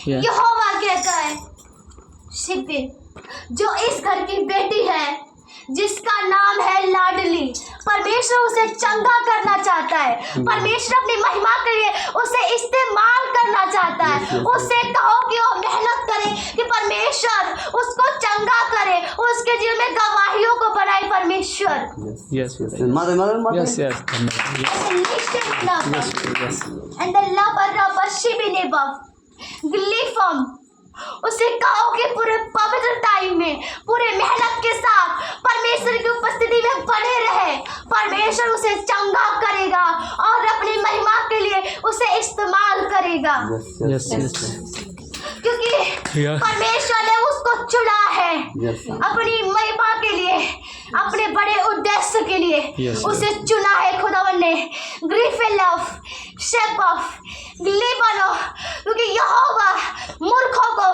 यहोवा कहता है शिबिन जो इस घर की बेटी है जिसका नाम है लाडली, परमेश्वर उसे चंगा करना चाहता है, परमेश्वर अपनी महिमा के लिए उसे इस्तेमाल करना चाहता है। उससे कहो कि वो मेहनत करे कि परमेश्वर उसको चंगा करे, उसके जीवन में गवाहियों को बनाए परमेश्वर। Yes. And the lover of Shibinebov, Glyphum, उसे कहो कि पूरे पवित्र टाइम में पूरे मेहनत के साथ परमेश्वर की उपस्थिति में बने रहे, परमेश्वर उसे चंगा करेगा और अपनी महिमा के लिए उसे इस्तेमाल करेगा। क्योंकि परमेश्वर ने उसको चुना है अपनी महिमा के लिए, अपने बड़े उद्देश्य के लिए उसे चुना है खुदावन ने। ग्रीफेलफ शेपफ ग्लीबनो, क्योंकि यहोवा मूर्खों को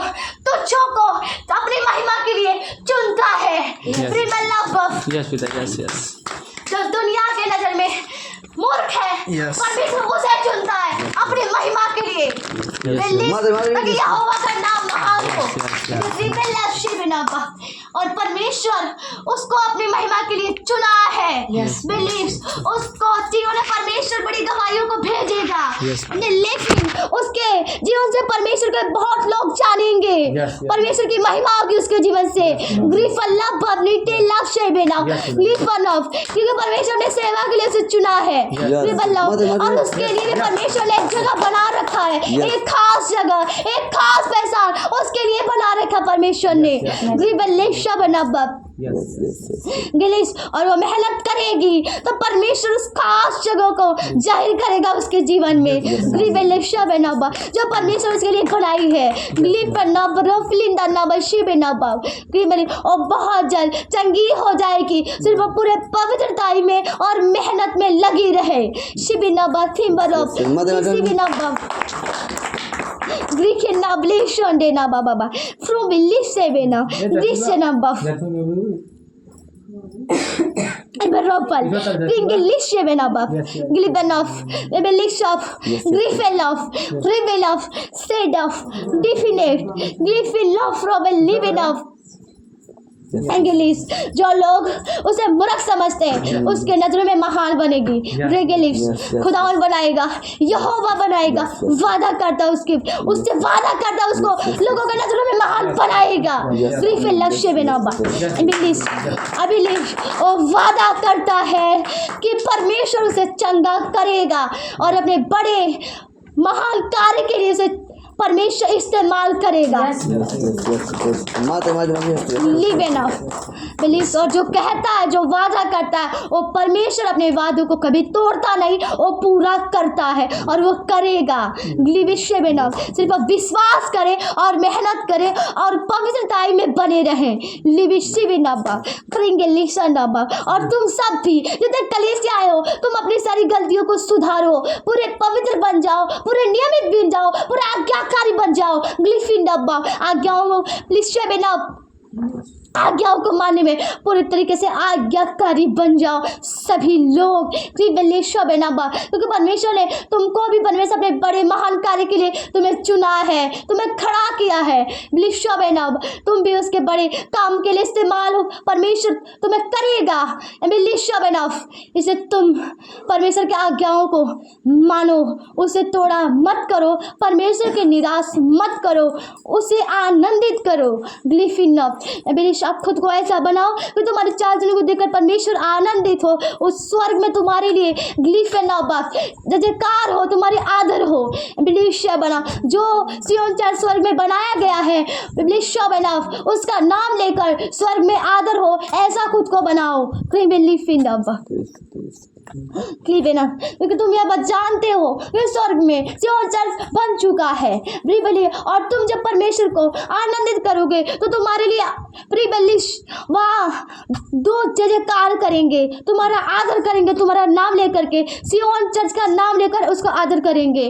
तुच्छों को अपनी महिमा के लिए चुनता है। जो दुनिया के नजर में मूर्ख है परमेश्वर उसे चुनता है अपनी महिमा के लिए, ताकि यहोवा का नाम महान हो। और परमेश्वर उसको अपनी महिमा के लिए चुना है। बिलीव्स उसको जीवन में परमेश्वर बड़ी गवाहियों को भेजेगा, लेकिन उसके जीवन से परमेश्वर के बहुत लोग जानेंगे, परमेश्वर की महिमा होगी उसके जीवन से। क्योंकि परमेश्वर ने सेवा के लिए उसे चुना है और उसके लिए परमेश्वर ने एक जगह बना रखा है, एक खास जगह, एक खास पहचान उसके लिए बना रखा परमेश्वर ने। और वो मेहनत करेगी तो परमेश्वर उस खास जगह को जाहिर करेगा उसके जीवन में। जो परमेश्वर उसके लिए बनाई है और बहुत जल्द चंगी हो जाएगी, सिर्फ वो पूरे पवित्रताई में और मेहनत में लगी रहे। Beropal, Ringelishevenabab, Glibanov, Ebelishov, Grifelov, Rivelov, Sedov, Definite, Glifilov, Robel Livenov, एंगेलिस। जो लोग उसे मूर्ख समझते हैं उसके नजरों में महान बनेगी। रेगेलिस खुदावन बनाएगा, यहोवा बनाएगा, वादा करता उससे वादा करता उसको लोगों के नजरों में महान बनाएगा। ग्रीफे लक्ष्य बनाबा अभिलेख वो वादा करता है कि परमेश्वर उसे चंगा करेगा और अपने बड़े महान कार्य के लिए उसे परमेश्वर इस्तेमाल करेगा। और जो कहता है, जो वादा करता है, वो परमेश्वर अपने वादों को कभी तोड़ता नहीं, वो पूरा करता है और वो करेगा। सिर्फ विश्वास करे और मेहनत करे और पवित्रताई में बने रहें। और तुम सब भी जितने कलीसिया आए हो, तुम अपनी सारी गलतियों को सुधारो, पूरे पवित्र बन जाओ, पूरे नियमित बन जाओ, पूरे आज्ञाकारी बन जाओ। आज्ञाओं को मानने में पूरी तरीके से आज्ञाकारी बन जाओ सभी लोग। क्योंकि परमेश्वर ने तुमको भी परमेश्वर अपने बड़े महान कार्य के लिए तुम्हें चुना है, तुम्हें खड़ा किया है। तुम भी उसके बड़े काम के लिए इस्तेमाल हो, परमेश्वर तुम्हें करेगा। इसे तुम परमेश्वर की आज्ञाओं को मानो, उसे तोड़ा मत करो, परमेश्वर के निराश मत करो, उसे आनंदित करो। आप खुद को ऐसा बनाओ कि तुम्हारे चार जनों को देखकर परमेश्वर आनंदित हो, उस स्वर्ग में तुम्हारे लिए जयकार हो, तुम्हारी आदर हो। बना जो सियोन चर्च स्वर्ग में बनाया गया है, बना उसका नाम लेकर स्वर्ग में आदर हो, ऐसा खुद को बनाओ। क्योंकि तुम यह बात जानते हो कि स्वर्ग में सियोन चर्च बन चुका है। और तुम जब परमेश्वर को आनंदित करोगे तो तुम्हारे लिए वहाँ दो जयकार करेंगे, तुम्हारा आदर करेंगे, तुम्हारा नाम लेकर के, सियोन चर्च का नाम लेकर उसका आदर करेंगे।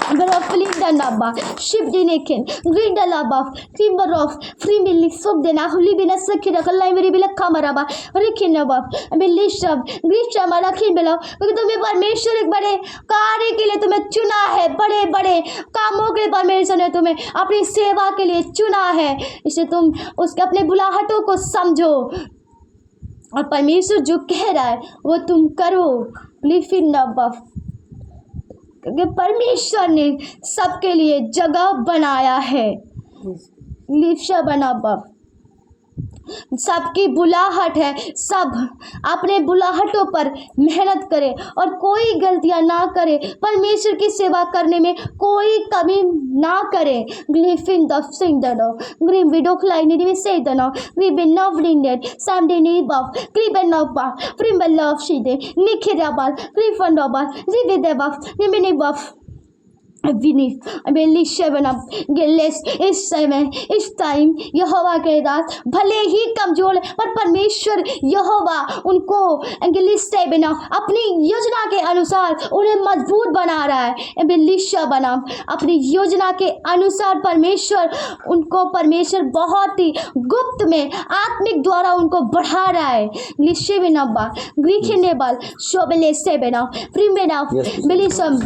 Beroflinda naba, shibdinikin, grinda laba, timberof, frimili subdena, hulibina sakira, kalaimiri bila kamaraba, rikinaba, बिलीशब Girish हमारा खिन बेलो क्योंकि तुम्हें परमेश्वर एक बड़े कार्य के लिए तुम्हें चुना है, बड़े बड़े कामों के लिए परमेश्वर ने तुम्हें अपनी सेवा के लिए चुना है। इसलिए तुम उसके अपने बुलाहटों को समझो और परमेश्वर जो कह रहा है वो तुम करो। लिफिन नबफ, क्योंकि परमेश्वर ने सबके लिए जगह बनाया है। लिफ्शा बनाबफ, सबकी बुलाहट है, सब अपने बुलाहटों पर मेहनत करे और कोई गलतियां ना करे, परमेश्वर की सेवा करने में कोई कमी ना करे। ग्लिफिन द सिंदनो ग्रीन विडो क्लाइनी में सेदनो ग्रीबन नवलिनेट सैमडेनी बफ क्लीबन नोबा फ्रिम्बल लव शीदे निखिराबाल क्रीफन नोबाल जिवेदे बफ निमिनी बफ विनीत बेलिशेवनम गेलेस। इस समय इस टाइम यहोवा के दास भले ही कमजोर पर परमेश्वर यहोवा उनको एंगलिस्टेबना अपनी योजना के अनुसार उन्हें मजबूत बना रहा है। बेलिशा बनाम अपनी योजना के अनुसार परमेश्वर बहुत ही गुप्त में आत्मिक द्वारा उनको बढ़ा रहा है। लिशेवनबा ग्रीखनेबल शोबेलेसेबना प्रिमेना बेलिसम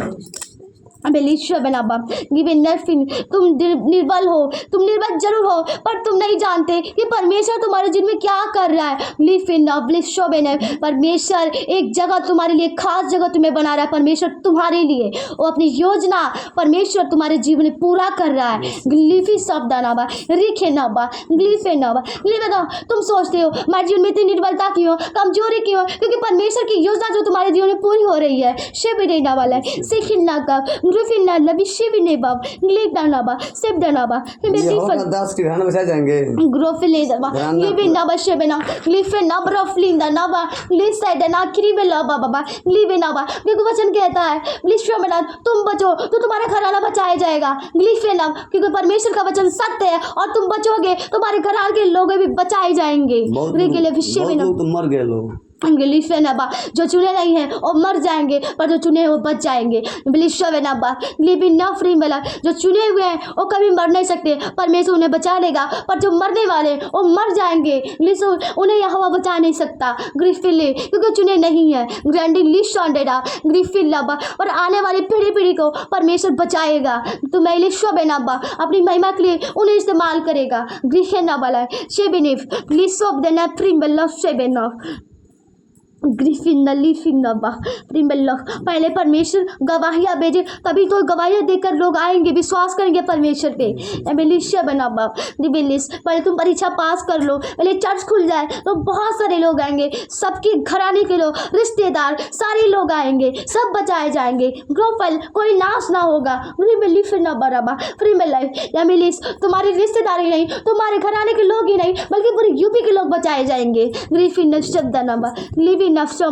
बेलिशा बनाबा गिवन नरफिन। तुम निर्बल हो, तुम निर्बल जरूर हो पर तुम नहीं जानते कि परमेश्वर तुम्हारे जीवन में क्या कर रहा है। लिफिन ब्लिशो बेने, परमेश्वर एक जगह तुम्हारे लिए, खास जगह तुम्हें बना रहा है। परमेश्वर तुम्हारे लिए वो अपनी योजना परमेश्वर तुम्हारे जीवन में पूरा कर रहा है। ग्लिफी शब्द नाबा रिखे नाबा ग्लिफे नाबा ग्लिफे। तुम सोचते हो हमारे जीवन में इतनी निर्बलता क्यों, कमजोरी क्यों, क्योंकि परमेश्वर की योजना जो तुम्हारे जीवन में पूरी हो रही है। शेबिना वाला है सिखिना का ग्रुफिना लबिशिबिने बाब ग्लिडाना बा सेबडाना बा यहोवा का दास के घर में बचा जाएंगे। ग्रोफिले दबा लिबिना बशेबना ग्लिफे नबर ऑफ लिंदा नबा लिसाइडना क्रीबेला बाबा ग्लिबेना बा। क्योंकि वचन कहता है लिश्वमना तुम बचो तो तुम्हारा घराना बचाया जाएगा। ग्लिफेना, क्योंकि परमेश्वर का वचन सत्य है और तुम बचोगे तुम्हारे घराने के लोग भी बचाए जाएंगे। रिगले विशेबना तुम मर गए लोग नबा, जो चुने नहीं हैं वो मर जाएंगे पर जो चुने वो बच जाएंगे। नबा जो चुने हुए हैं वो कभी मर नहीं सकते, परमेश्वर उन्हें बचा लेगा, पर जो मरने वाले वो मर जाएंगे। उन्हें यहोवा बचा नहीं सकता। ग्रिफिले, क्योंकि चुने नहीं है। ग्रैंडी लिशोंडेडा ग्रिफिल नबा, और आने वाली पीढ़ी को परमेश्वर बचाएगा। तो मैं लिशोबेनाबा अपनी महिमा के लिए उन्हें इस्तेमाल करेगा। ग्रिफे नबा शेबिनिफ लिसोब देना प्रिम्बल शेबेनफ ग्रिफिन पहले परमेश्वर गवाहियाँ भेजे, तभी तो गवाहियाँ देकर लोग आएंगे, विश्वास करेंगे परमेश्वर पे। पहले तुम परीक्षा पास कर लो, पहले चर्च खुल जाए तो बहुत सारे लोग आएंगे, सबके घराने के लोग, रिश्तेदार, सारे लोग आएंगे, सब बचाए जाएंगे। ग्रोफल कोई नाश ना होगा। तुम्हारी रिश्तेदारी नहीं, तुम्हारे घराने के लोग ही नहीं, बल्कि पूरे यूपी के लोग बचाए जाएंगे। ग्रिफिन शब्द नंबर लिविंग परमेश्वर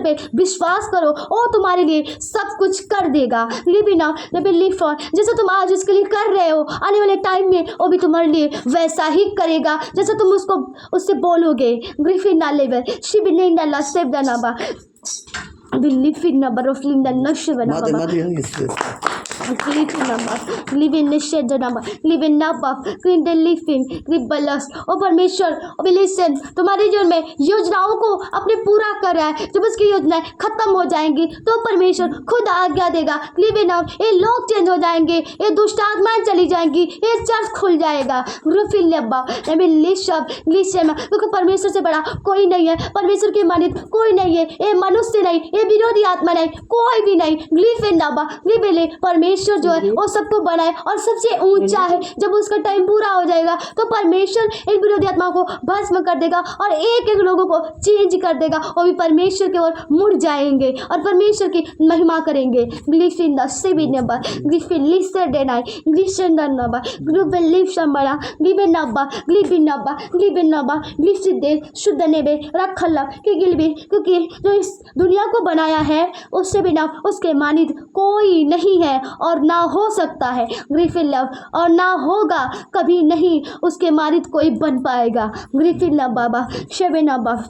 पे विश्वास करो, वो तुम्हारे लिए सब कुछ कर देगा। जैसे तुम आज उसके लिए कर रहे हो, आने वाले टाइम में वो भी तुम्हारे लिए वैसा ही करेगा जैसे तुम उससे बोलोगे। ग्रिफिन ना लेवल शिबिन ना सेव दनाबा बिलीफिन ना बरोफलिन द नशे बनाबा परमेश्वर तुम्हारे जीवन में योजनाओं को अपने पूरा कर रहा है। जब उसकी योजनाएं खत्म हो जाएंगी तो परमेश्वर खुद आज्ञा देगा। ये लोग चेंज हो जाएंगे, ये दुष्ट आत्माएं चली जाएंगी, ये चर्च खुल जाएगा। क्योंकि परमेश्वर से बड़ा कोई नहीं है, परमेश्वर के मानित कोई नहीं है, ये मनुष्य नहीं, ये विरोधी आत्मा नहीं, कोई भी नहीं। परमेश्वर जो है वो सबको बनाए और सबसे ऊंचा है। जब उसका टाइम पूरा हो जाएगा तो परमेश्वर इन विरोधी आत्माओं को भस्म कर देगा और एक एक लोगों को चेंज कर देगा। वो भी परमेश्वर की ओर मुड़ जाएंगे और परमेश्वर की महिमा करेंगे। क्योंकि जो इस दुनिया को बनाया है उससे बिना उसके मानित कोई नहीं है और ना हो सकता है। ग्रिफिन लव, और ना होगा, कभी नहीं उसके मानित कोई बन पाएगा। ग्रिफिन लव बाबा शेबेना बाबा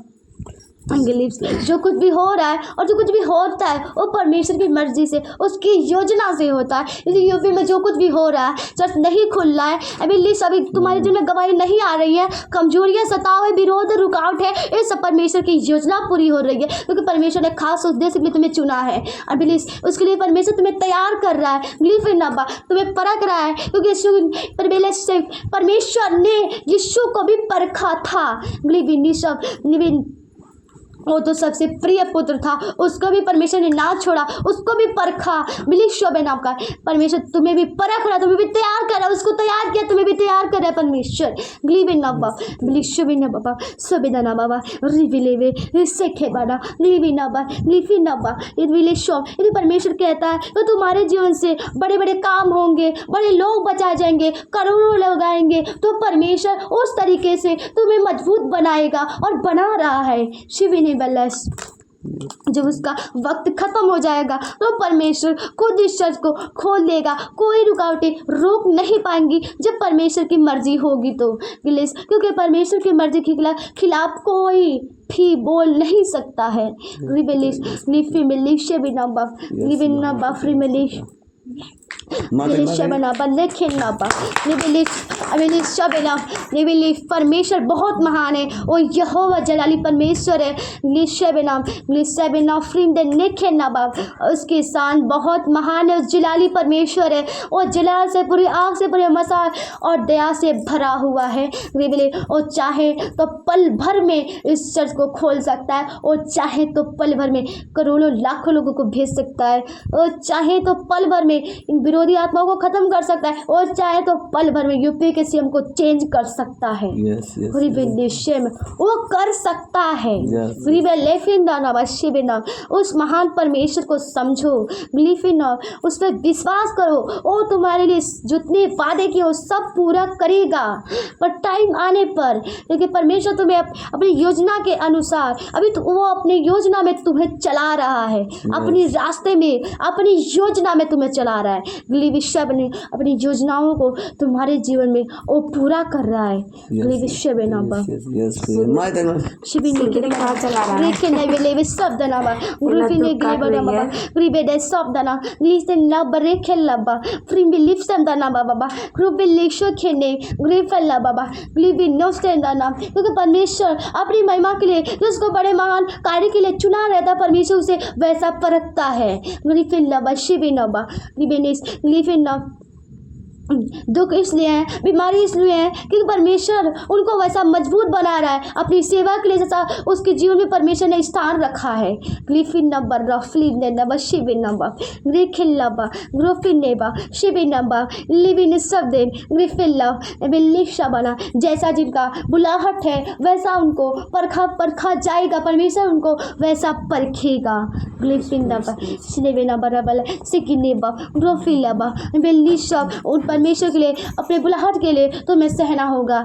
जो कुछ भी हो रहा है और जो कुछ भी होता है वो परमेश्वर की मर्जी से, उसकी योजना से होता है। इस यूपी में जो कुछ भी हो रहा है, चर्च नहीं खुल रहा है, अभी लिस्ट अभी तुम्हारे दिल में गवाही नहीं आ रही है, कमजोरियां सताव है, विरोध रुकावट है, ये सब परमेश्वर की योजना पूरी हो रही है, क्योंकि परमेश्वर ने खास उद्देश्य के लिए तुम्हें चुना है। और बिलीव उसके लिए परमेश्वर तुम्हें तैयार कर रहा है। बिलीव इन नब्बा तुम्हें परख रहा है, क्योंकि परमेश्वर ने यीशु को भी परखा था। बिलीव इन वो तो सबसे प्रिय पुत्र था, उसको भी परमेश्वर ने ना छोड़ा, उसको भी परखा। बिलीव शोबे नाम का परमेश्वर तुम्हें भी परख रहा है, तुम्हें भी तैयार कर रहा है, उसको तैयार किया, तुम्हें भी तैयार कर रहा है परमेश्वर। बिलीव इन नब्बा, बिलीव शोबे ना बाबा, शोबे ना बाबा, रिविलेवे रिसेखे बाडा, लिव इन नब्बा, लिव इन नब्बा, ये विलेज शॉप। यदि परमेश्वर कहता है तो तुम्हारे जीवन से बड़े बड़े काम होंगे, बड़े लोग बचाए जाएंगे, करोड़ों लोग आएंगे, तो परमेश्वर उस तरीके से तुम्हें मजबूत बनाएगा और बना रहा है। शिविनी बल्लस जब उसका वक्त खत्म हो जाएगा तो परमेश्वर खुद इस चर्च को खोल देगा, कोई रुकावटें रोक नहीं पाएंगी जब परमेश्वर की मर्जी होगी तो। क्योंकि परमेश्वर की मर्जी के खिलाफ कोई भी बोल नहीं सकता है। परमेश्वर बहुत महान है, वो यहोवा जलाली परमेश्वर है। उसकी शान बहुत महान है, जलाली परमेश्वर है, वो जलाल से पूरी आग से पूरे मसाल और दया से भरा हुआ है। वो चाहे तो पल भर में इस चर्च को खोल सकता है, और चाहे तो पल भर में करोड़ों लाखों लोगों को भेज सकता है, और चाहे तो पल भर में इन विरोधी आत्माओं को खत्म कर सकता है, और चाहे तो पल भर में यूपी के सीएम को चेंज कर सकता है। वो कर सकता है। उस महान परमेश्वर को समझो, बिलीव इन, उस पर विश्वास करो, वो तुम्हारे लिए जितने वादे किए वो सब पूरा करेगा। पर टाइम आने पर, क्योंकि परमेश्वर तुम्हें अपनी योजना के अनुसार अभी तो वो अपनी योजना में तुम्हें चला रहा है, अपनी रास्ते में अपनी योजना में तुम्हें चला रहा है। विश्व ने अपनी योजनाओं को तुम्हारे जीवन में वो पूरा कर रहा है। क्योंकि परमेश्वर अपनी महिमा के लिए जिसको बड़े महान कार्य के लिए चुना रहता है, परमेश्वर उसे वैसा परखता है। दुख इसलिए है, बीमारी इसलिए है क्योंकि परमेश्वर उनको वैसा मजबूत बना रहा है अपनी सेवा के लिए, जैसा उसके जीवन में परमेश्वर ने स्थान रखा है। जैसा जिनका बुलाहट है वैसा उनको परखा जाएगा, परमेश्वर उनको वैसा परखेगा। उन परमेश्वर के लिए, अपने बुलाहट के लिए तुम्हें सहना होगा।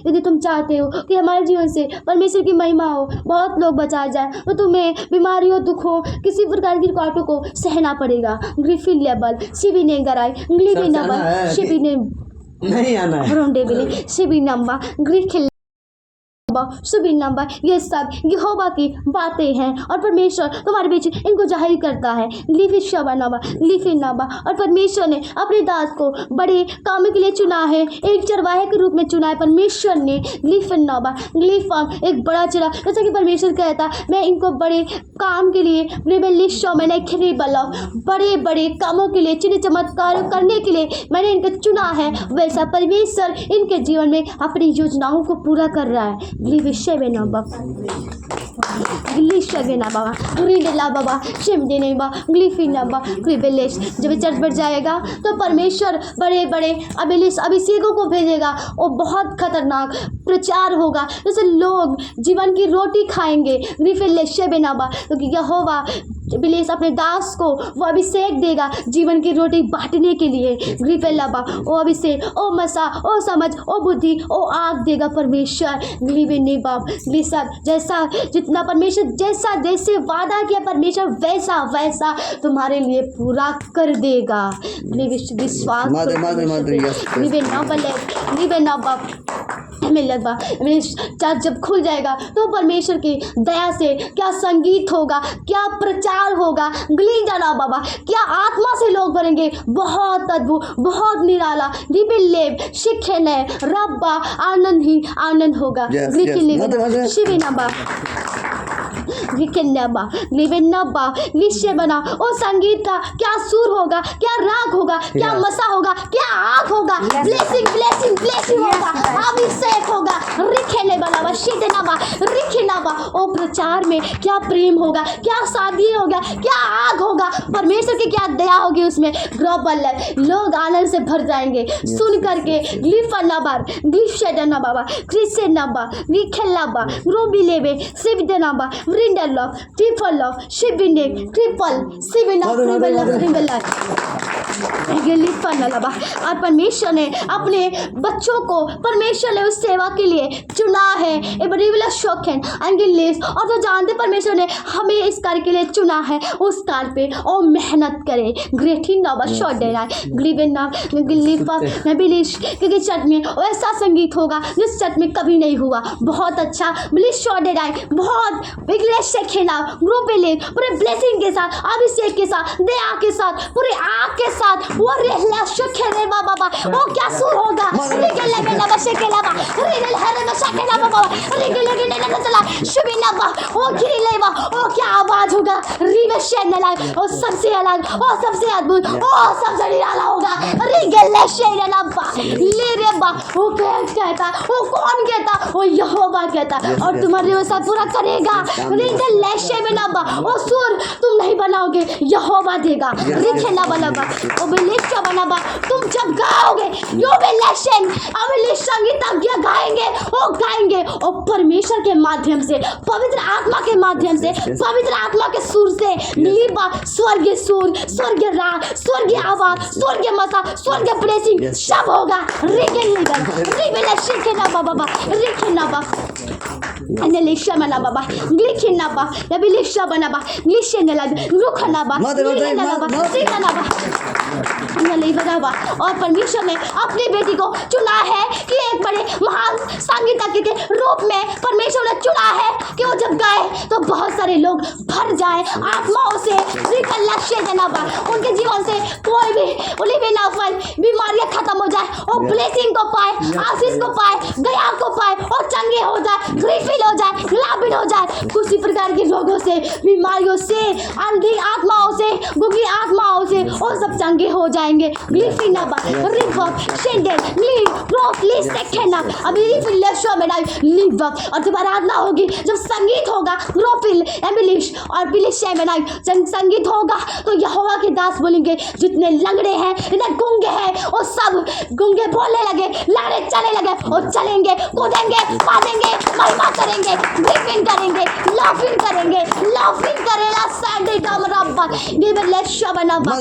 यदि तुम चाहते हो कि हमारे जीवन से परमेश्वर की महिमा हो, बहुत लोग बचाए जाए, तो तुम्हें बीमारियों, दुखों, किसी प्रकार की रुकावटों को सहना पड़ेगा। नहीं आना है। सुबह नंबर, ये सब यहोवा की बातें हैं और परमेश्वर तुम्हारे बीच इनको जाहिर करता है। और परमेश्वर ने अपने दास को बड़े काम के लिए चुना है, एक चरवाहे के रूप में चुना है परमेश्वर ने। एक बड़ा चरा, जैसा कि परमेश्वर कहता मैं इनको बड़े काम के लिए, मैंने बड़े बड़े कामों के लिए, चिन्ह चमत्कार करने के लिए मैंने इनको चुना है, वैसा परमेश्वर इनके जीवन में अपनी योजनाओं को पूरा कर रहा है। जब चर्च बढ़ जाएगा तो परमेश्वर बड़े बड़े अभिषेकों को भेजेगा, वो बहुत खतरनाक प्रचार होगा, जैसे लोग जीवन की रोटी खाएंगे। क्योंकि यहोवा अपने दास को वो अभिषेक देगा जीवन की रोटी बांटने के लिए। ओ अभिषेक, ओ मसा, ओ समझ, ओ बुद्धि, ओ आग देगा परमेश्वर। जैसा जितना परमेश्वर जैसे वादा किया परमेश्वर वैसा वैसा तुम्हारे लिए पूरा कर देगा। विश्वास मिलबा जब खुल जाएगा तो परमेश्वर की दया से क्या संगीत होगा, क्या प्रचार होगा, गली जाना बाबा, क्या आत्मा से लोग भरेंगे। बहुत अद्भुत, बहुत निराला, रिबिलेव शिक्षण है रब्बा, आनंद ही आनंद होगा। शिविनबा निश्चय बना और संगीत का क्या सुर होगा, क्या राग होगा, क्या मसा होगा, क्या आग होगा, ब्लेसिंग ब्लेसिंग ब्लेसिंग होगा, अभिषेक होगा, रिखेने बनावा शिदनावा रिखिनावा। और प्रचार में क्या प्रेम होगा, क्या शादी होगा, क्या आग होगा, परमेश्वर की क्या दया होगी उसमें। ग्लोबल लोग आनंद से भर जाएंगे सुन करके। ग्लिफनाबार ग्लिफशेडनाबा क्रिसेनाबा रिखेलाबा रोबिलेबे सिबदनाबा वृंडल ट्रिपल शिबिने ट्रिपल सिबिना रिबेला और परमेश्वर ने अपने बच्चों को, परमेश्वर ने उस सेवा के लिए चुना है। और जो जानते परमेश्वर ने हमें इस कार्य के लिए चुना है, उस कार्य पे और मेहनत करें। ग्रेटिंग शॉट देना क्योंकि चर्च में ऐसा संगीत होगा जिस चर्च में कभी नहीं हुआ। बहुत अच्छा ब्लिस शॉट देना है, बहुत पूरे ब्लेसिंग के साथ, अभिषेक के साथ, दया के साथ, पूरे आग के साथ, वो रहला शखेरे बाबा, वो क्या सुर होगा, रिगल लगा बशकेला बा, रिगल हरे बशकेला बाबा, रिगल लगे चला शुबिना बा, वो गिरिलेवा, वो क्या आवाज होगा, रिवशेन अलग, वो सबसे अलग, वो सबसे अद्भुत, वो सबसे निराला होगा। रिगल शेरना बा, लेरे बा, वो क्या कहता, वो कौन कहता, वो यहोवा कहता, और तुम्हारे वो सब पूरा करेगा। रिगल शेरना बा, वो सुर तुम नहीं बनाओगे, यहोवा देगा। रिखेला बनाबा, ओ बेलिशा बनाबा, तुम जब गाओगे यो बेलेशन अवली संगीतज्ञ गाएंगे, वो गाएंगे और परमेश्वर के माध्यम से, पवित्र आत्मा के माध्यम से, पवित्र आत्मा के सुर से लीबा स्वर्गीय सुर, स्वर्गीय राग, स्वर्गीय आवाज, स्वर्गीय मसा, स्वर्गीय ब्लेसिंग सब होगा। रिबेलेशन के ना बाबा रिखेना बा अनलेशा बना बाबा ग्लिखिना बा नबिलेशा बना बा ग्लिशेने लग रुखना बा ग्लिखना बा सीखना बा अनले बा। और परमेश्वर ने अपनी बेटी को चुना है कि एक बड़े महान संगीतज्ञ के रूप में परमेश्वर ने चुना है कि वो जब गाए तो बहुत सारे लोग भर जाए आत्माओं से। लक्ष्य देना बा, उनके जीवन से कोई भी उलिबेनाफल बीमारियां खत्म हो जाए और ब्लेसिंग को पाए, आशीष को पाए, दया को पाए और चंगे हो जाए, रिफिल हो जाए, लाभित हो जाए। किसी प्रकार के रोगों से, बीमारियों से, अंधी आत्माओं से, बुरी आत्माओं से और सब चंगे हो जाएंगे। ग्लिफिनाबा रिवर्ब शेंडल लीव प्रोफली सेकेंड अभी रिफिलेशो में लीव और जब आराधना होगी, जब संगीत होगा, ग्रोफिल एमिलिश और बिलिशे में संगीत होगा तो यहोवा के दास बोलेंगे जितने लंगड़े हैं, जितने गूंगे हैं, वो सब गूंगे बोलने लगे, लंगड़े चलने लगे और चलेंगे, कूदेंगे, पादेंगे, महिमा करेंगे, ग्रिफिन करेंगे, लाफिंग करेंगे, लाफिंग करेगा संडे का मरब्बा बिलिशे बनाबा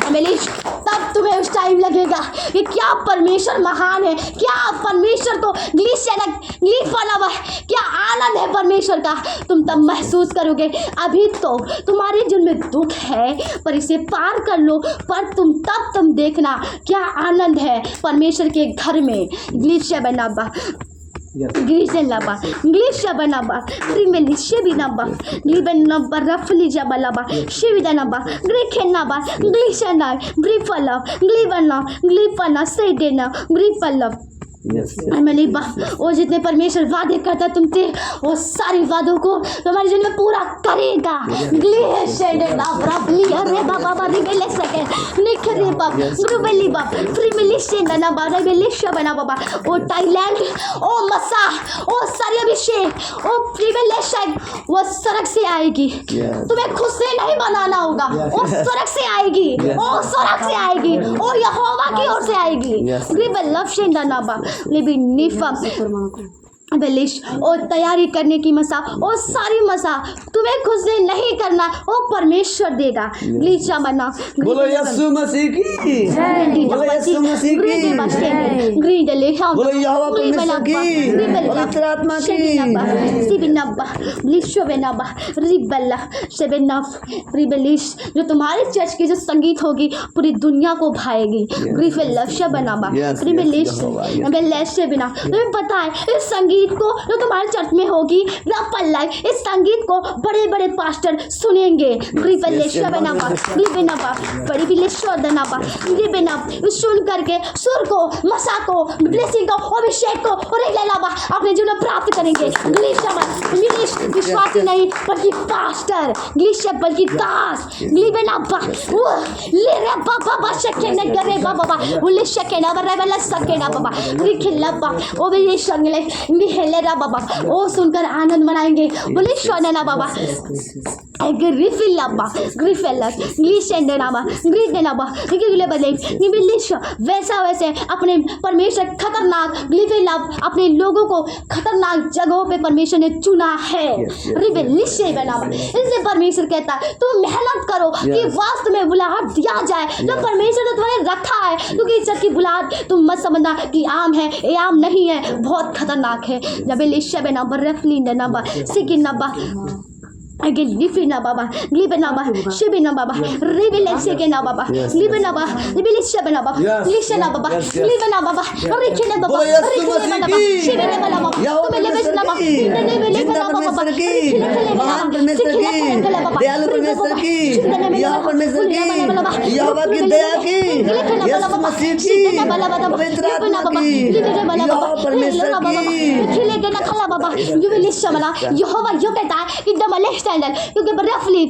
एमिलिश। तब तुम्हें उस टाइम लगेगा कि क्या परमेश्वर महान है, क्या परमेश्वर को क्या आनंद है परमेश्वर का। तुम तब महसूस करोगे। अभी तो तुम्हारे जिनमें दुख है पर इसे पार कर लो, पर तुम देखना क्या आनंद है परमेश्वर के घर में। ग्लिशे बनाबा ग्लिशेलाबा ग्लिशा बनाबा ग्रिमेलिशे बिनाबा ग्लिबेनाबा रफलीजा बलाबा शिविदानाबा ग्रिखेनाबा ग्लिशेना ग्रिफला ग्लिबना ग्लिफना सेडेना ग्रिफला मैंने वो जितने परमेश्वर वादे करता तुमसे वो सारे वादों को तुम्हारे जीवन में पूरा करेगा। वो टाइलैंड, ओ मसा, ओ सारी अभिषेक, ओ प्रिविलेशन वो सड़क से आएगी। तुम्हें खुद से नहीं बनाना होगा, वो सड़क से आएगी, वो सड़क से आएगी, वो यहोवा की ओर से आएगी। बेलिश और तैयारी करने की मसा और सारी मसा तुम्हें खुद से नहीं करना, वो परमेश्वर देगा। ग्लीचा मना बोलो यीशु मसीह की, बोलो यीशु मसीह की, बोलो यहोवा परमेश्वर की, पवित्र आत्मा की। जो तुम्हारे चर्च की जो संगीत होगी पूरी दुनिया को भाएगी। तुम्हें पता है इस संगीत को जो तुम्हारे चर्च में होगी इस संगीत को बड़े बड़े पास्टर सुनेंगे। सुन करके सुर को, मसा को, ब्लेसिंग को, अभिषेक को अपने जीवन में प्राप्त करेंगे। विश्वासी नहीं बल्कि पास्टर, बल्कि दास। वो सुनकर आनंद मनाएंगे। बोले शोना बाबा वैसा वैसे अपने परमेश्वर खतरनाक अपने लोगों को खतरनाक जगहों पे परमेश्वर ने चुना है। इसलिए परमेश्वर कहता है तुम मेहनत करो कि वास्तव में बुलाहट दिया जाए जो परमेश्वर ने तुम्हें रखा है। क्योंकि इज्जत की बुलाहट तुम मत समझना कि आम है, ये आम नहीं है, बहुत खतरनाक है। जब Gilifina Baba, Libena Baba, Shibina Baba, Ribele Sekena Baba, Libena Baba, Libele Shabana Baba, Lishana Baba, Libena Baba, Rikina Baba, Rikina Baba, Shibina Baba, Tumele Baba, Libena Baba, महान परमेश्वर की, दयालु परमेश्वर की, यहोवा परमेश्वर की, यहोवा की दया की, यीशु मसीह की, पवित्र आत्मा की, यहोवा परमेश्वर की। यहोवा यो कहता है एकदम अलग स्टैंडर्ड, क्योंकि रफली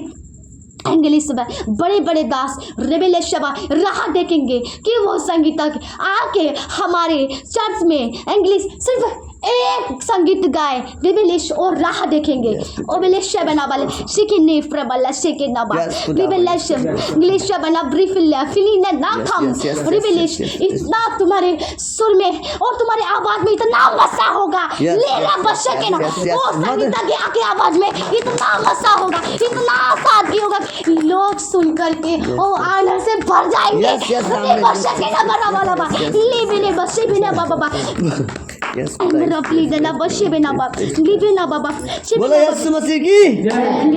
इंग्लिश में बड़े बड़े दास रेवेलेशन राह देखेंगे कि वो संगीतक आके हमारे चर्च में इंग्लिश सिर्फ एक संगीत गाए रिबेलिश और राह देखेंगे। ओबेलिश बना वाले शिकिनी प्रबला शिकिना बा रिबेलिश इंग्लिश बना ब्रीफिल फिलिन ना कम रिबेलिश इतना तुम्हारे सुर में और तुम्हारे आवाज में इतना मसा होगा लेला बशके ना वो संगीत के आके आवाज में इतना मसा होगा, इतना सादगी होगा लोग सुन करके वो आनंद से भर जाएंगे। बशके ना बना वाला बा लिबिने बशे बिना बाबा बोलो यीशु मसीह की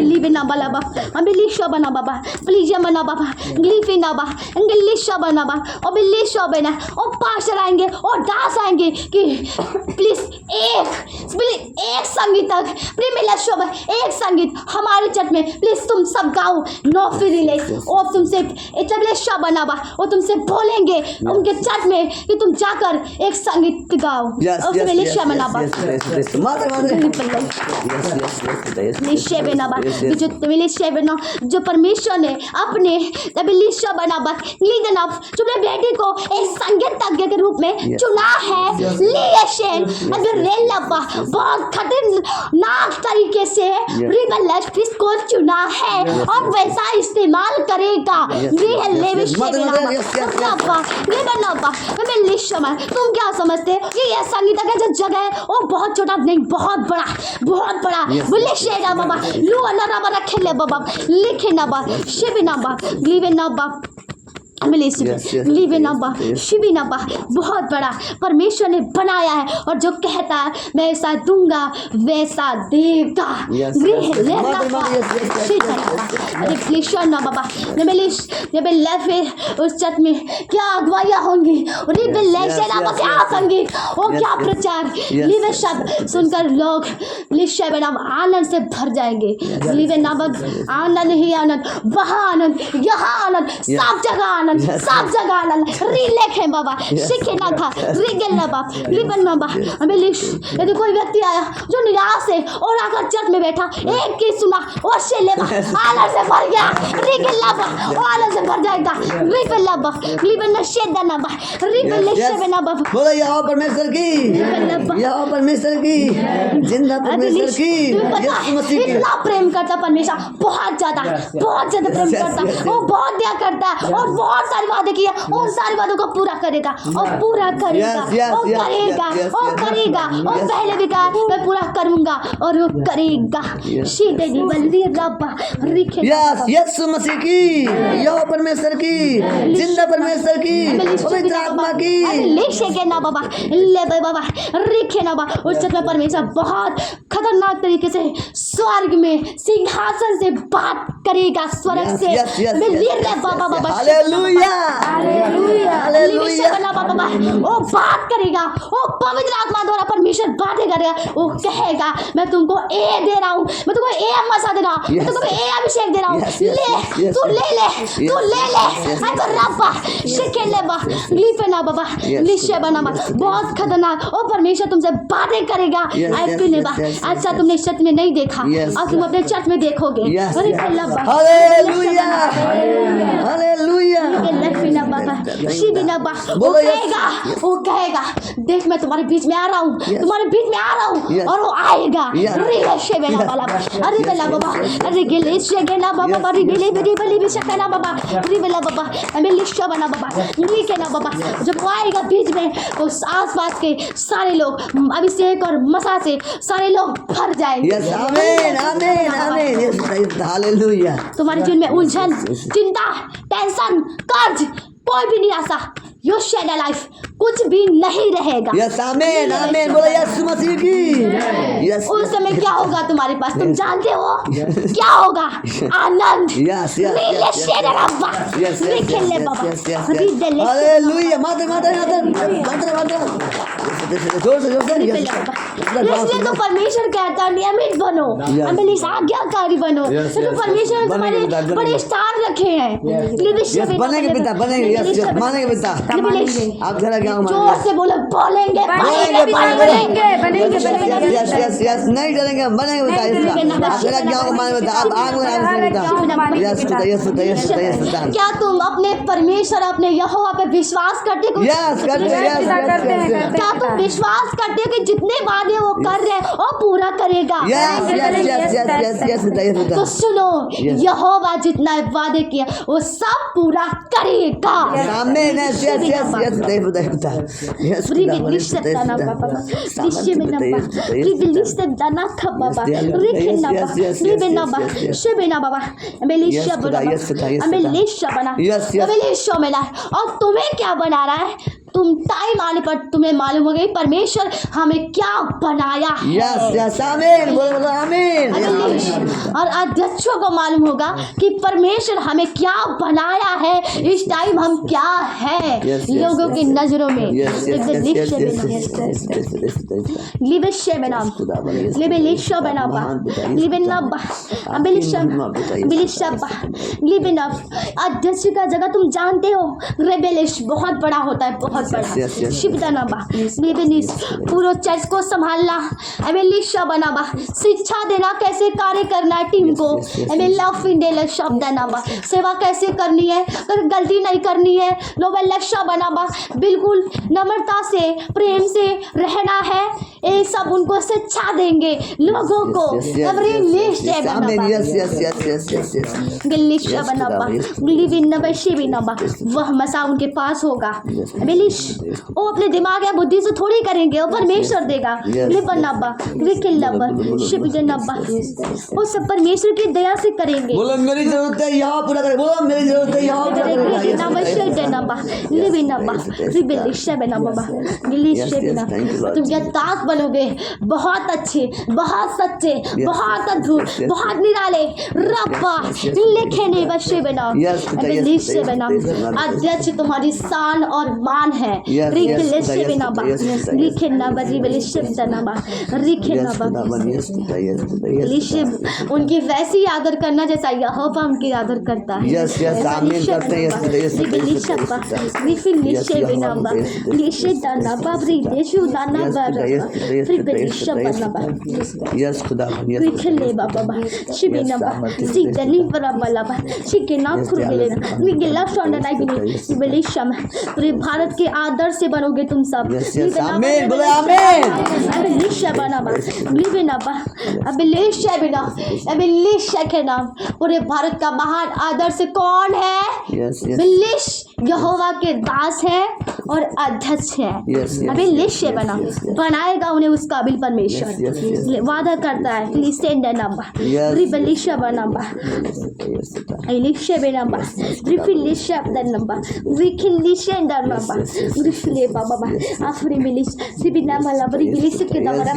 लिबिना बाबा अबिलिशा बना बाबा प्लीज बना बाबा ग्लिफिना बा इंग्लिशा बना बा अबिलिशा बना और पास्टर आएंगे और दास आएंगे कि प्लीज एक संगीत तक प्रीमिलशोब एक संगीत हमारे चर्च में प्लीज तुम सब गाओ नो फिरिले और तुमसे इतबलेशा बना बा और तुमसे बोलेंगे उनके चर्च में कि तुम जाकर एक संगीत गाओ। जो परमेश्वर ने अपने बेटी को एक संगीतज्ञ के रूप में चुना है, बहुत खतरनाक तरीके से को चुना है और वैसा इस्तेमाल करेगा। तुम क्या समझते हो कि यह संगीत का जो जगह है वो बहुत छोटा नहीं, बहुत बड़ा बोले शेरा बाबा लू अनरा बाबा खेले बाबा लिखे ना बा शिबी ना बा ग्लीवे ना बा बहुत बड़ा परमेश्वर ने बनाया है और जो कहता है मैं ऐसा दूंगा वैसा देगा। उस चर्च में क्या अगुवाइयाँ होंगी, क्या संगीत और क्या प्रचार शब्द सुनकर लोग आनंद से भर जाएंगे। आनंद ही आनंद, वहाँ आनंद, यहाँ आनंद, सब जगह आनंद, सब जगह आनंद। रिलेखे बाबा शिखे ना था रिगल ना बा रिबन ना बा अबेलिश। यदि कोई व्यक्ति आया जो निराश है और आकर चर्च में बैठा एक की सुना और शेले बा आनंद से भर गया, रिगल ना बा आनंद से भर जाएगा। रिबल ना बा रिबन ना शेदा ना बा रिबल शेबे ना बा। बोलो यहोवा परमेश्वर की, यहोवा परमेश्वर की, जिंदा परमेश्वर की, यीशु मसीह की। इतना प्रेम करता परमेश्वर, बहुत ज्यादा प्रेम करता, वो बहुत दया करता और बहुत बहुत सारे वादे किए, और सारे वादों को पूरा करेगा और पूरा करेगा और करेगा और करेगा, और पहले भी कहा मैं पूरा करूंगा और वो करेगा। सीधे नहीं बल्दी रब्बा रिखे यस यीशु मसीह की, यहोवा परमेश्वर की, जिंदा परमेश्वर की, पवित्र आत्मा की। लेशे के ना बाबा ले बाबा रिखे ना बाबा। उस जगह परमेश्वर बहुत खतरनाक तरीके से स्वर्ग में सिंहासन से बात करेगा, स्वर्ग से मैं ले रे बाबा बाबा। हालेलुया हालेलुया हालेलुया बाबा। वो बात करेगा, वो पवित्र आत्मा द्वारा परमेश्वर बातें करेगा। वो कहेगा मैं तुमको ए दे रहा हूँ, मैं तुमको ए मसा दे रहा हूँ, मैं तुमको ए अभिषेक दे रहा हूँ, ले तू ले ले तू ले ले। अगर रब्बा शिकेले बा लीपे ना बाबा लिशे बना बा। बहुत खतरनाक ओ परमेश्वर तुमसे बातें करेगा। आई बा अच्छा तुमने चर्च में नहीं देखा, अब तुम अपने चर्च में देखोगे। अरे अल्लाह हालेलुया हालेलुया। वो कहेगा देख मैं तुम्हारे बीच में आ रहा हूँ, तुम्हारे बीच में आ रहा हूँ, और वो आएगा। अरे बेला बाबा अरे गेले शेगेला बाबा बड़ी गेले बड़ी बड़ी भी शकना बाबा अरे बेला बाबा हमें लिस्टा बना बाबा ये कहना बाबा। जब वो आएगा बीच में तो आसपास के सारे लोग अभिषेक और मसा से सारे लोग भर जाएंगे। यस आमीन आमीन आमीन। Yes hallelujah. तुम्हारे जीवन में उलझन, चिंता, टेंशन, कर्ज कोई भी नहीं आसा। योर शेड लाइफ कुछ भी नहीं रहेगा। यस आमीन आमीन। बोलो यीशु मसीह की। यस उस समय क्या होगा तुम्हारे पास तुम जानते हो क्या होगा? आनंद। Yes yes yes hallelujah. माते माते माते माते माते जोर से इसलिए तो परमेश्वर कहता है नियमित बनो, हमें आज्ञाकारी बनो। तो परमेश्वर ने तुम्हारे बड़े स्टार रखे हैं। बनेंगे पिता बनेंगे। यस यस मानेंगे पिता। आप जरा क्या जोर से बोलो बोलेंगे बनेंगे बनेंगे बनेंगे यस यस यस नहीं डरेंगे बनेंगे पिता। आप जरा क्या मानेंगे पिता। आप आगे पिता। यस पिता यस पिता यस पिता यस पिता। क्या तुम अपने परमेश्वर अपने यहोवा पे विश्वास करते हो? यस करते यस। क्या तुम विश्वास करते हो कि जितने वादे वो कर रहे हैं वो पूरा करेगा? Yes yes yes yes yes yes पिता यस पिता। तो सुनो यहोवा जितना वादे किया वो सब पूरा करेगा। आमीन। यस यस यस यस पिता पिता। Yes Release the dana baba, receive it now. Release the dana baba, receive now. Receive now baba, receive now baba. Amelisha bana, Amelisha bana, Amelisha मेला। और तुम्हें क्या बना रहा है? तुम टाइम आने पर तुम्हें मालूम हो गई परमेश्वर हमें क्या बनाया है। यस यस आमीन। बोलो बोलो आमीन। और अध्यक्षों को मालूम होगा कि परमेश्वर हमें क्या बनाया है, इस टाइम हम क्या है लोगों की नजरों में। अध्यक्ष का जगह तुम जानते हो रेबेलिश बहुत बड़ा होता है, बहुत बड़ा शिवदानाबा निवेनिस पूरा चर्च को संभालना, हमें लिशा बनाबा शिक्षा देना, कैसे कार्य करना है टीम को, हमें लव इंडेल शब्दानाबा सेवा कैसे करनी है, अगर गलती नहीं करनी है लोग लक्ष्य बनाबा बिल्कुल नम्रता से प्रेम से रहना है, ये सब उनको शिक्षा देंगे लोगों को। वह मसा उनके पास होगा। वो अपने दिमाग या बुद्धि से थोड़ी करेंगे, वो परमेश्वर देगा। वो सब परमेश्वर की दया से करेंगे। बोलो मेरी जरूरत है यहाँ पूरा करें। बोलो मेरी जरूरत है यहाँ पूरा करें। तुम क्या ताक बनोगे, बहुत अच्छे, बहुत सच्चे, बहुत अद्भुत, बहुत निराले रब्बा लिखे नहीं बच्चे बनाओ अध्यक्ष तुम्हारी शान और मान है। उनकी वैसी आदर करना जैसा यहोवा उनकी आदर करता है। पूरे भारत के आदर से बनोगे तुम सब। पूरे भारत का महान आदर्श कौन है? यहोवा के दास हैं और अध्यक्ष हैं। अभी लिस्ट बना बनाएगा उन्हें उस काबिल परमेश्वर वादा करता है। लिस्ट नंबर रिबलिश नंबर लिस्ट नंबर रिफिलिश नंबर रिखिलिश नंबर रिफिले बाबा आफरी मिलिश सिबिना मला रिलिश के नंबर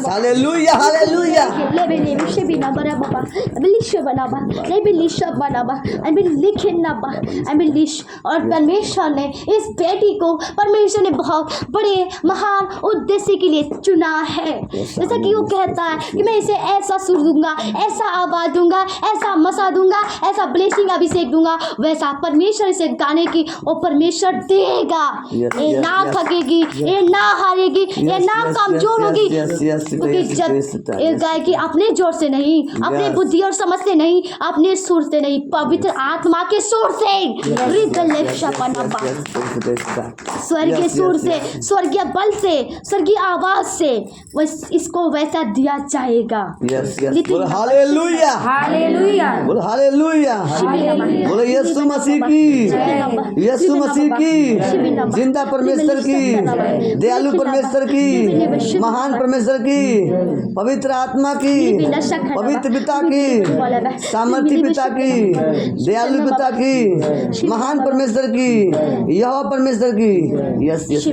हालेलुया हालेलुया लेबे लिश बिना बरा बाबा लिश बनाबा लेबे लिश बनाबा अभी लिखे नंबर अभी लिश। और परमेश्वर ने इस बेटी को परमेश्वर ने बहुत बड़े महान उद्देश्य के लिए चुना है। जैसा कि वो कहता है कि मैं इसे ऐसा सुर दूंगा, ऐसा आवाज दूंगा, ऐसा मसा दूंगा, ऐसा ब्लेसिंग अभिषेक दूंगा, वैसा परमेश्वर इसे गाने की और परमेश्वर देगा। ये ना थकेगी, ये ना हारेगी, ये ना कमजोर होगी, क्योंकि जब एक गायकी अपने जोर से नहीं, अपने बुद्धि और समझ से नहीं, अपने सुर से नहीं, पवित्र आत्मा के सुर से, स्वर्गीय सुर से, स्वर्गीय बल से, स्वर्गीय आवाज से इसको वैसा दिया जाएगा। हालेलुया हालेलुया हालेलुया बोलो यीशु मसीह की, यीशु मसीह की, जिंदा परमेश्वर की, दयालु परमेश्वर की, महान परमेश्वर की, पवित्र आत्मा की, पवित्र पिता की, सामर्थी पिता की, दयालु पिता की, महान परमेश्वर की, यहोवा परमेश्वर की। यस यस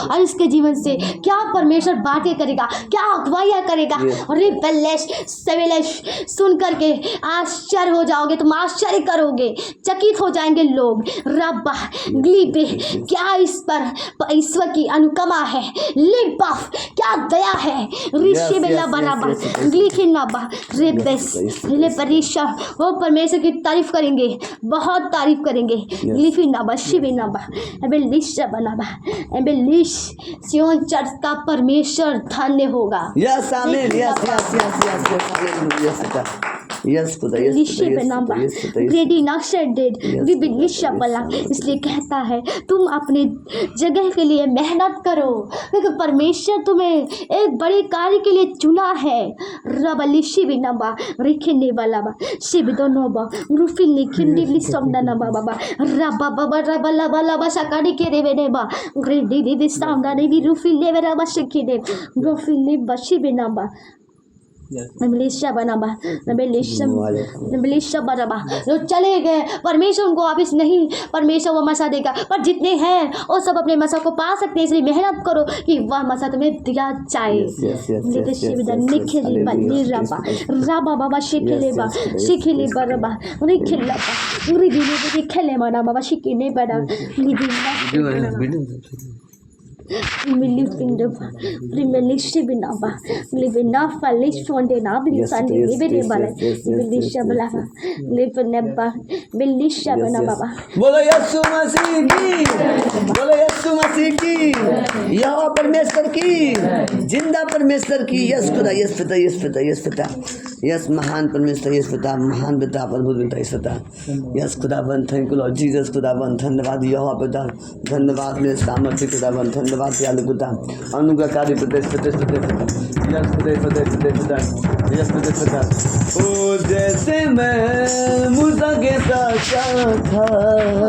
और इसके जीवन से क्या परमेश्वर बातें करेगा, क्या अगुवाइयाँ करेगा, और सुन करके आश्चर्य हो जाओगे, तुम आश्चर्य करोगे, चकित हो जाएंगे लोग। रब्बा ग्लीबे क्या इस पर ईश्वर की अनुकमा है, लिबाफ क्या दया है, ऋषि बेला बराबर ग्लीखिनाबा रेबेस ले परीक्षा वो परमेश्वर की तारीफ करेंगे, बहुत तारीफ करेंगे। ग्लीफिनाबा शिविनाबा एबेलिश बनाबा एबेलिश सियोन चर्च का परमेश्वर धन्य होगा। यस आमीन yes yes yes yes yes yes खुदा यस ग्रेडी नक्शेडेड विबिलिश बला। इसलिए कहता है तुम अपने जगह के लिए मेहनत करो, क्योंकि परमेश्वर तुम्हें एक बड़े कार्य के लिए चुना है। रबलिशी बिनबा रिखिने वाला बा शिबिदो नोबा रुफिनी खिंडी समना नबा बाबा रबा बाबा रबला वाला बा सकाडी के रेवेने बा ग्रेडी दी सामना ने भी रुफिले वेरा बा शिखिने रुफिले बशी बिनबा नबलिशा बनाबा नबलिशा बनाबा। जो चले गए परमेश्वर उनको वापस नहीं, परमेश्वर वो मसा देगा, पर जितने हैं वो सब अपने मसा को पा सकते हैं। इसलिए मेहनत करो कि वह मसा तुम्हें दिया जाए। राबा बाबा शिखिले बा शिखिले बरबा रिखिला रिदिने खेले मना बाबा शिकिने बड़ा Primelishi binaba, livina falish fonde nabli sandi, living bala, livisha balava, live neba, belisha banaba. बोलो यीशु मसीह की, बोलो यीशु मसीह की, यहोवा परमेश्वर की, जिंदा परमेश्वर की। यस खुदा यस पिता यस पिता यस पिता यस महान परमेश्वर यस पिता महान पिता अद्भुत पिता यस पिता यस खुदावन। थैंक यू लॉर्ड जीसस खुदावन। धन्यवाद यहोवा पिता, धन्यवाद मेरे सामर्थ्य खुदावन, धन्यवाद दयालु पिता, अनुग्रहकारी पिता यस पिता यस पिता यस पिता। ओ जैसे मैं मूसा के साथ था